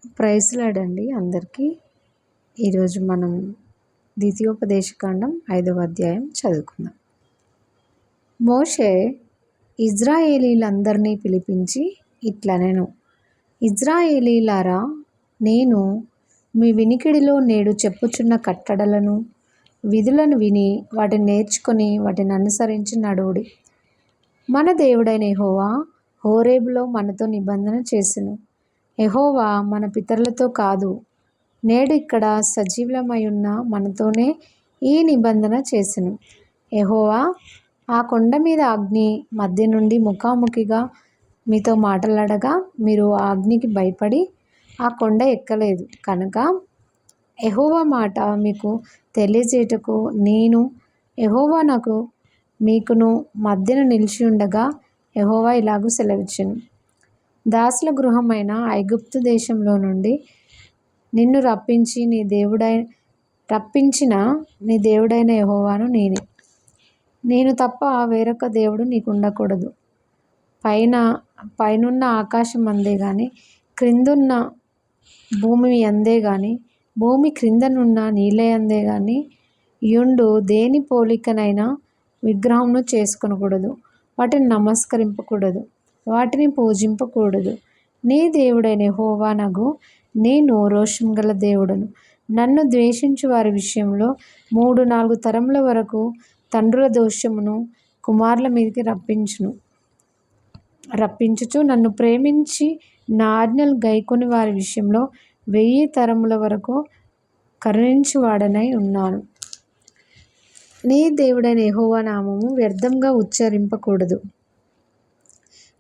Praise lord అండి అందరికీ. ఈరోజు మనం ద్వితీయోపదేశకాండం 5వ అధ్యాయం చదువుకుందాం. మోషే ఇజ్రాయేలీలందరినీ పిలిపించి ఇట్లనెను, ఇజ్రాయేలీలారా, నేను మీ వినికిడిలో నేడు చెప్పుచున్న కట్టడలను విధులను విని వాటిని నేర్చుకొని వాటిని అనుసరించి నడువుడి. మన దేవుడైన యెహోవా హోరేబులో మనతో నిబంధన చేసెను. యెహోవా మన పితరులతో కాదు, నేడు ఇక్కడ సజీవులమై ఉన్న మనతోనే ఈ నిబంధన చేసెను. యెహోవా ఆ కొండ మీద అగ్ని మధ్య నుండి ముఖాముఖిగా మీతో మాట్లాడగా మీరు ఆ అగ్నికి భయపడి ఆ కొండ ఎక్కలేదు కనుక యెహోవా మాట మీకు తెలియజేయుటకు నేను యెహోవా నాకు మీకును మధ్యన నిలిచి ఉండగా యెహోవా ఇలాగూ సెలవిచ్చెను. దాసుల గృహమైన ఐగుప్తు దేశంలో నుండి నిన్ను రప్పించిన నీ దేవుడైన యెహోవాను నేనే. నేను తప్ప వేరొక దేవుడు నీకు ఉండకూడదు. పైనున్న ఆకాశం అందే గాని క్రిందున్న భూమి అందే గాని భూమి క్రిందనున్న నీళ్ళయందే గాని యుండు దేని పోలికనైనా విగ్రహంను చేసుకొనకూడదు, వాటిని నమస్కరింపకూడదు, వాటిని పూజింపకూడదు. నీ దేవుడైన యెహోవా నగు నేను రోషం గల దేవుడను. నన్ను ద్వేషించు వారి విషయంలో 3-4 తరముల వరకు తండ్రుల దోషమును కుమారుల మీదికి రప్పించుచు నన్ను ప్రేమించి నా ఆజ్ఞలు గైకొని వారి విషయంలో 1000 తరముల వరకు కరుణించువాడనై ఉన్నాను. నీ దేవుడైన యెహోవా నామము వ్యర్థంగా ఉచ్చరింపకూడదు.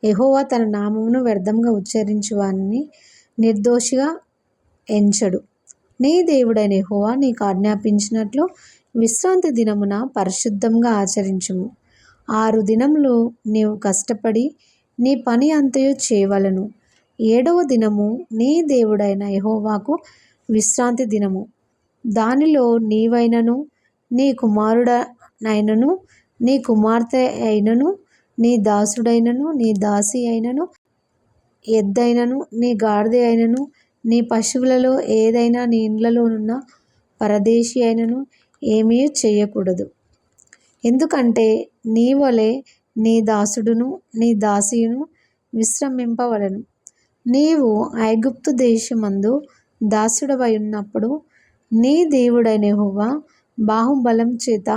యెహోవా తన నామమును వ్యర్థంగా ఉచ్చరించు వానిని నిర్దోషిగా ఎంచడు. నీ దేవుడైన యెహోవా నీకు ఆజ్ఞాపించినట్లు విశ్రాంతి దినమున పరిశుద్ధంగా ఆచరించుము. 6 దినములు నీవు కష్టపడి నీ పని అంతయు చేయవలెను. 7వ దినము నీ దేవుడైన యెహోవాకు విశ్రాంతి దినము. దానిలో నీవైనను నీ కుమారుడనైనను నీ కుమార్తె అయినను నీ దాసుడైనను నీ దాసి అయినను ఎద్దైనను నీ గాడిద అయినను నీ పశువులలో ఏదైనా నీ ఇండ్లలోనున్న పరదేశి అయినను ఏమీ చేయకూడదు. ఎందుకంటే నీ వలె నీ దాసుడును నీ దాసియును విశ్రమింపవలెను. నీవు ఐగుప్తు దేశమందు దాసుడవై ఉన్నప్పుడు నీ దేవుడైన యెహోవా బాహుబలం చేత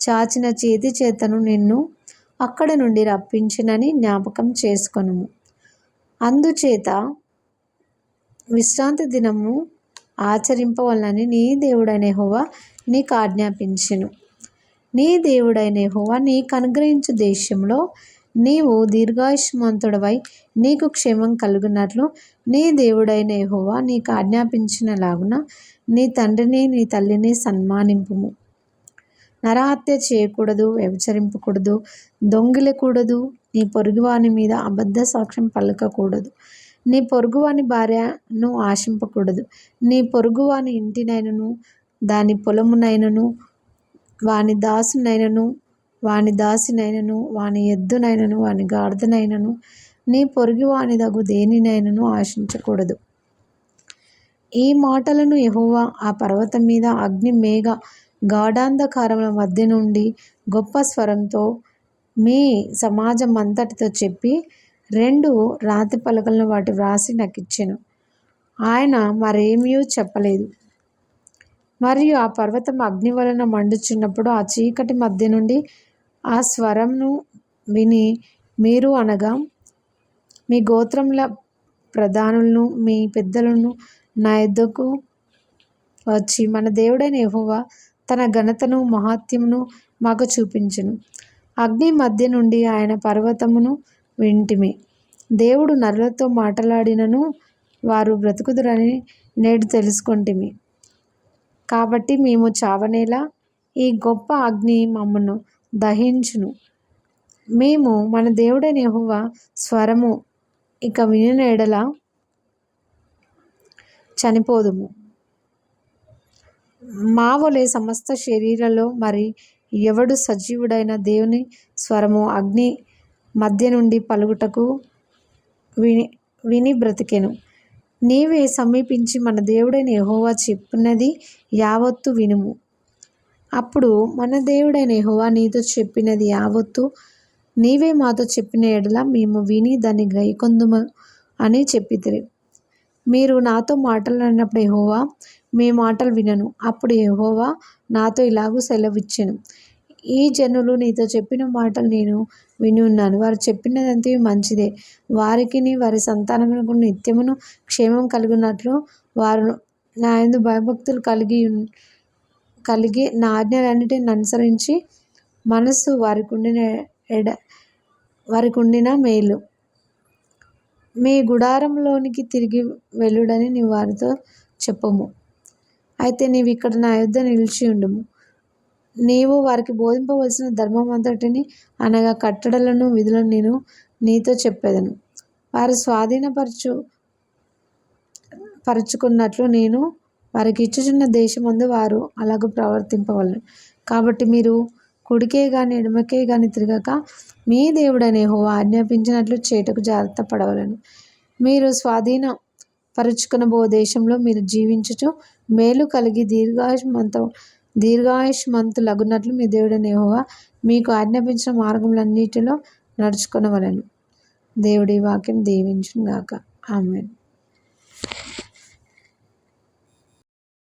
చాచిన చేతి చేతను నిన్ను అక్కడ నుండి రప్పించినని జ్ఞాపకం చేసుకొనుము. అందుచేత విశ్రాంతి దినము ఆచరింపవలనని నీ దేవుడైన యెహోవా నీకు ఆజ్ఞాపించెను. నీ దేవుడైన యెహోవా నీకు అనుగ్రహించు దేశంలో నీవు దీర్ఘాయుష్మంతుడవై నీకు క్షేమం కలుగునట్లు నీ దేవుడైన యెహోవా నీకు ఆజ్ఞాపించినలాగున నీ తండ్రిని నీ తల్లిని సన్మానింపుము. నరహత్య చేయకూడదు, వ్యభిచరింపకూడదు, దొంగిలకూడదు, నీ పొరుగువాని మీద అబద్ధ సాక్ష్యం పలకకూడదు, నీ పొరుగువాని భార్యను ఆశింపకూడదు, నీ పొరుగువాని ఇంటినైనను దాని పొలమునైనను వాని దాసునైనను వాని దాసినైనను వాని ఎద్దునైనను వాని గాడిదనైనను నీ పొరుగువానిదగు దేనినైనను ఆశించకూడదు. ఈ మాటలను యెహోవా ఆ పర్వతం మీద అగ్ని మేఘ గాఢాంధకారముల మధ్య నుండి గొప్ప స్వరంతో మీ సమాజమంతటితో చెప్పి 2 రాతి పలకలను వాటి వ్రాసి నాకిచ్చెను. ఆయన మరేమీ చెప్పలేదు. మరియు ఆ పర్వతం అగ్ని వలన మండుచున్నప్పుడు ఆ చీకటి మధ్య నుండి ఆ స్వరమును విని మీరు అనగా మీ గోత్రముల ప్రధానులను మీ పెద్దలను నా యొద్దకు వచ్చి మన దేవుడైన యెహోవా తన ఘనతను మహాత్మ్యమును మాకు చూపించెను. అగ్ని మధ్య నుండి ఆయన పర్వతమును వింటిమి. దేవుడు నరులతో మాట్లాడినను వారు బ్రతుకుదురని నేడు తెలుసుకొంటిమి. కాబట్టి మేము చావనేలా ఈ గొప్ప అగ్ని మమ్మను దహించును. మేము మన దేవుడైన యెహోవా స్వరము ఇక వినిన ఎడల చనిపోదుము. మా వలె సమస్త శరీరాలలో మరి ఎవడు సజీవుడైన దేవుని స్వరము అగ్ని మధ్య నుండి పలుకుటకు విని బ్రతికెను. నీవే సమీపించి మన దేవుడైన యెహోవా చెప్పినది యావత్తు వినుము. అప్పుడు మన దేవుడైన యెహోవా నీతో చెప్పినది యావత్తు నీవే మాతో చెప్పిన ఎడల మేము విని దాన్ని గైకొందుము అని చెప్పితిరి. మీరు నాతో మాటలాడినప్పుడు యెహోవా మీ మాటలు వినను. అప్పుడు యెహోవా నాతో ఇలాగూ సెలవిచ్చెను, ఈ జనులు నీతో చెప్పిన మాటలు నేను విని ఉన్నాను. వారు చెప్పినదంతా మంచిదే. వారికిని వారి సంతానమునకు నిత్యమును క్షేమం కలుగునట్లు వారు నా యందు భయభక్తులు కలిగి నా ఆజ్ఞలన్నిటిని అనుసరించి మనస్సు వారికి ఉండిన మేలు. మీ గుడారంలోనికి తిరిగి వెళ్ళుడని నీవు వారితో చెప్పుము. అయితే నీవు ఇక్కడ నా యొద్ద నిలిచి ఉండుము. నీవు వారికి బోధింపవలసిన ధర్మమంతటిని అనగా కట్టడలను విధులను నేను నీతో చెప్పెదను. వారు పరుచుకున్నట్లు నేను వారికి ఇచ్చుచున్న దేశమందు వారు అలాగూ ప్రవర్తింపవలెను. కాబట్టి మీరు కుడికే గాని ఎడమకే గాని తిరగక మీ దేవుడైన యెహోవా ఆజ్ఞాపించినట్లు చేయుటకు జాగ్రత్త పడవలెను. మీరు పరుచుకొనబో దేశంలో మీరు జీవించుచు మేలు కలిగి దీర్ఘాయుష్మంతులగునట్లు మీ దేవుడైన యెహోవా మీకు ఆజ్ఞాపించిన మార్గములన్నిటిలో నడుచుకొనవలెను. దేవుడి వాక్యం దీవించును గాక. ఆమేన్.